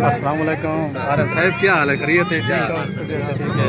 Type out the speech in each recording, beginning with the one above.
अस्सलाम वालेकुम आरफ साहब, क्या हाल है? खैरियत है? ठीक है।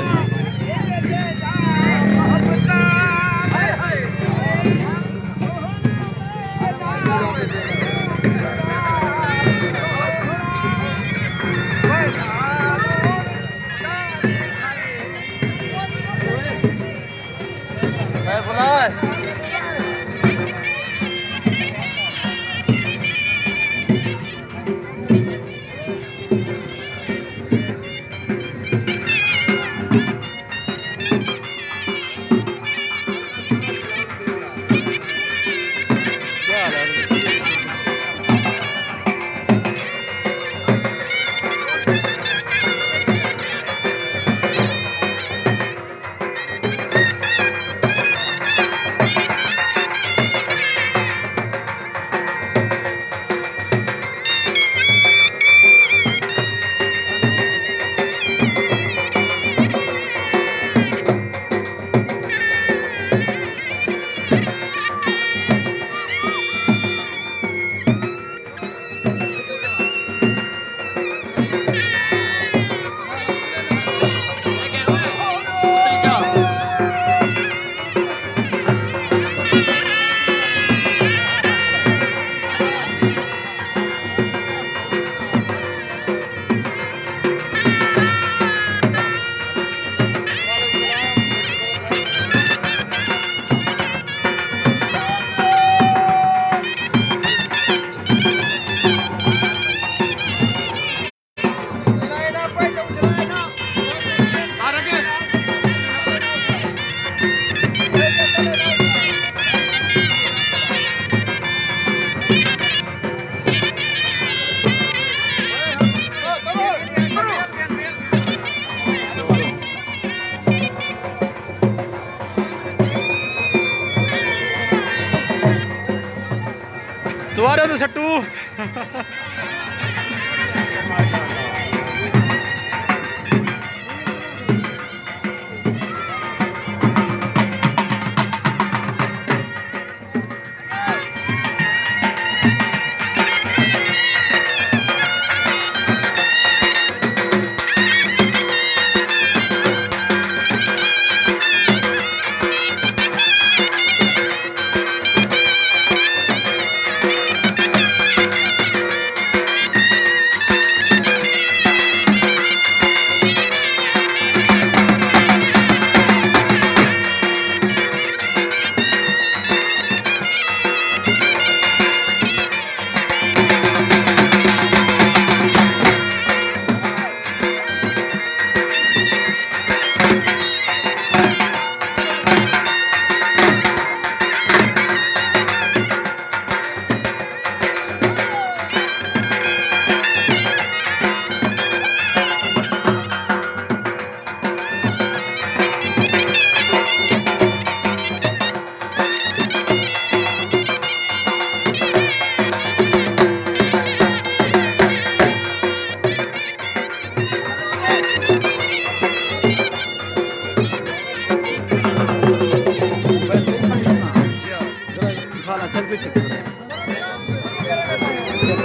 तू आ रहे हो तो सट्टू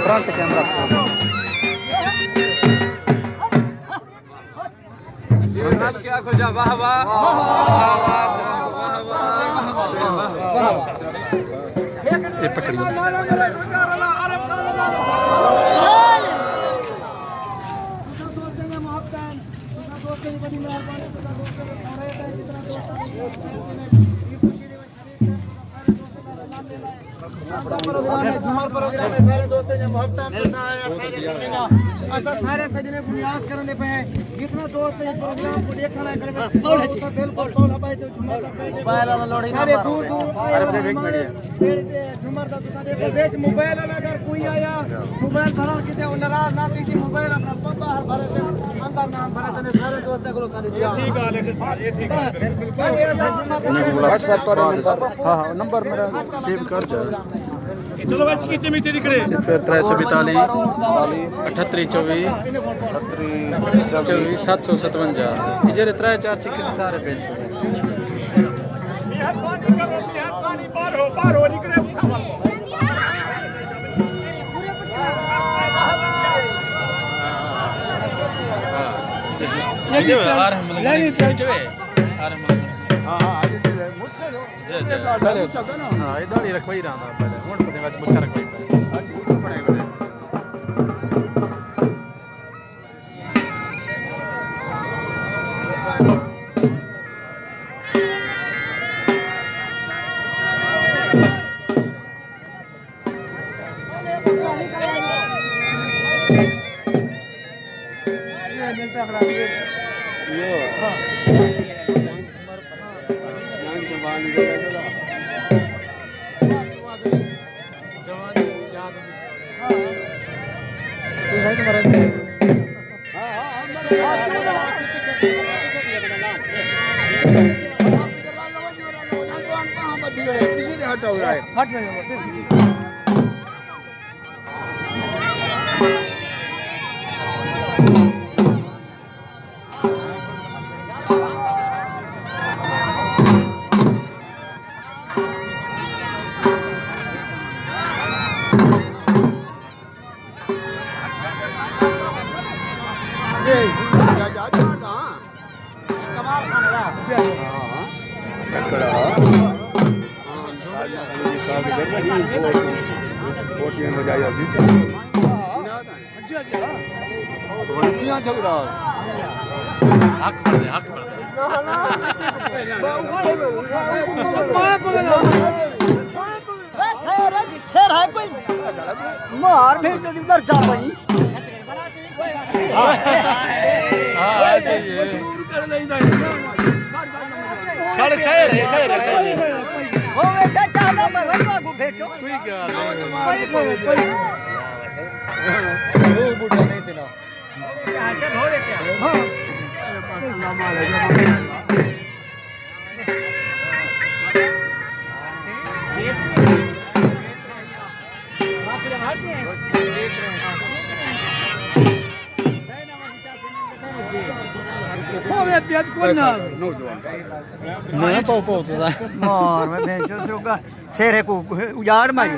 फ्रंट कैमरा क्या खोजा? वाह वाह ये पकड़िए। जुमर प्रोग्राम में सारे दोस्तों ने मोहब्बत सारे सजने बुनियाद करने पे है जितना दोस्त है प्रोग्राम को देखना है बिल्कुल कौन हमारे जो जुमर सारे दूर दूर जुमर का दूसरा देखो बेच मोबाइल अगर कोई आया मोबाइल भरा के नाराज ना कीजिए मोबाइल अपना बाहर भरे थे अंदर नाम भरे थे सारे दोस्तों को कर दिया। ठीक है ये ठीक है व्हाट्सएप पर। हां नंबर मेरा सेव कर जाए। चलो बच्चे नीचे नीचे निकले फिर 342 38 24 757 ये 3-4 सिक्के सारे पेश बाहर हो निकले दाढ़ी रखवाई रहा पहले हूं पते मुच्छा रखवाई मार भेज दो उधर जा भाई खड़ खैर हो बेटा चाहता मैं भगवा को भेजो कोई क्या वो बुढ़ा नहीं थे ना आके धोरे क्या हां मैं पाओ तो मार मैं भेजो सुगा शेरे को उजाड़ मारी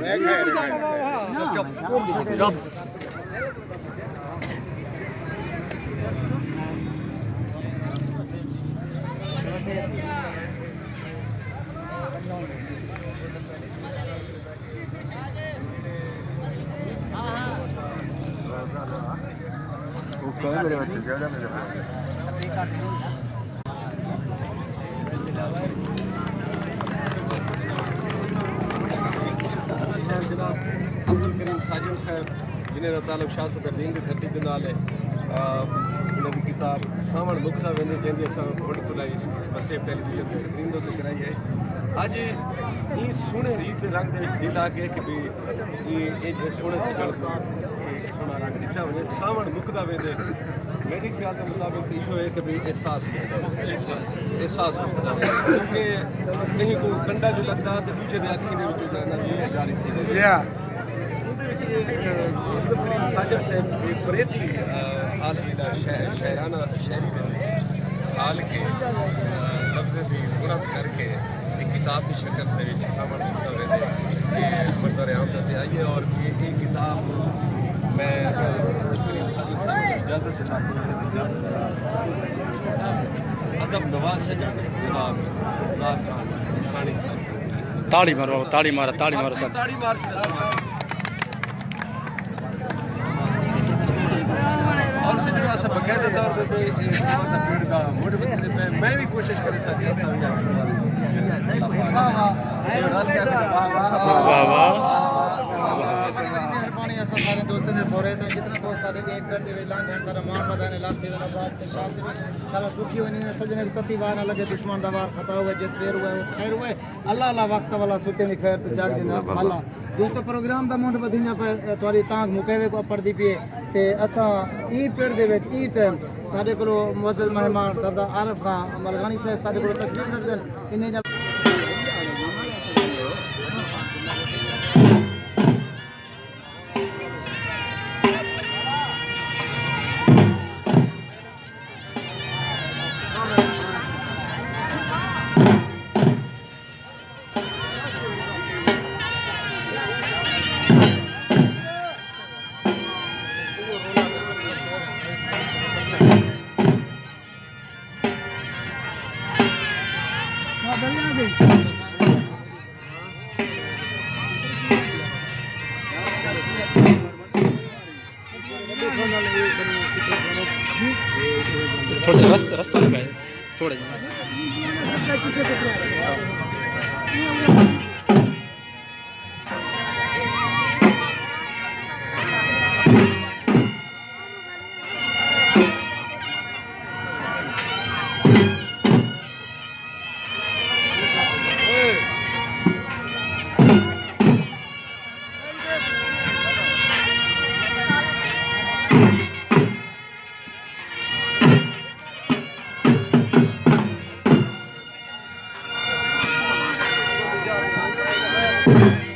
मेरे बच्चे ज्यादा मेरे अब्दुल करीम साजिद साहब जिन्हें का ताल्लुक शाह सदरदीन की धरती के नाल है उन्होंने किताब सावण मुक्ता वेंदे जैसे असां वोट बुलाई बसेफ टेलीविजन की स्क्रीन तो कराई है अज ये सोने रीत रंग के दिल आ गए कि ये सोने सजण को सोना रंग दिता वजे सावण मुक्ता वेंदे मेरे ख्याल के मुताबिक इहो है कि एहसास होता है क्योंकि कहीं को कंडा जो लगता तो दूजे के अखी ये जारी थी अब्दुल करीम साजिद साहब प्रेती हाल शायराना शायरी हाल के लफ्ज़ की बुरत करके एक किताब की शक्ल में सामने मंजर आम करते आई है और ये किताब मैं इजाज़त अदब नवाज से जनाब ताड़ी मारो ताड़ी मारो ताड़ी मारो ताड़ी मार और से जो ऐसा बकायदा तौर पे पेड़ का मुड़ मैं भी कोशिश कर सकता सारे दोस्तों ने थोड़े थे जितने दोस्त सारे एक कर दे लान सारा मान बधाने लाते हुए बात के साथ में चलो सुखी होने सजने कति वार न लगे दुश्मन दा वार खता हुए जित बेर हुए खैर हुए अल्लाह अल्लाह वक्स वाला सुते ने खैर तो जाग देना अल्लाह दोस्तों प्रोग्राम दा मुंड बधिया पे थोड़ी तांग मुकेवे को पड़दी पिए ते असा ई पेड़ दे विच ई टाइम साडे कोलो मुअज्जज मेहमान सरदार आरिफ खान मलगानी साहब साडे कोलो तशरीफ रखदन इन्ने थोड़ा रास्ता लगा है थोड़ा जी Thank you.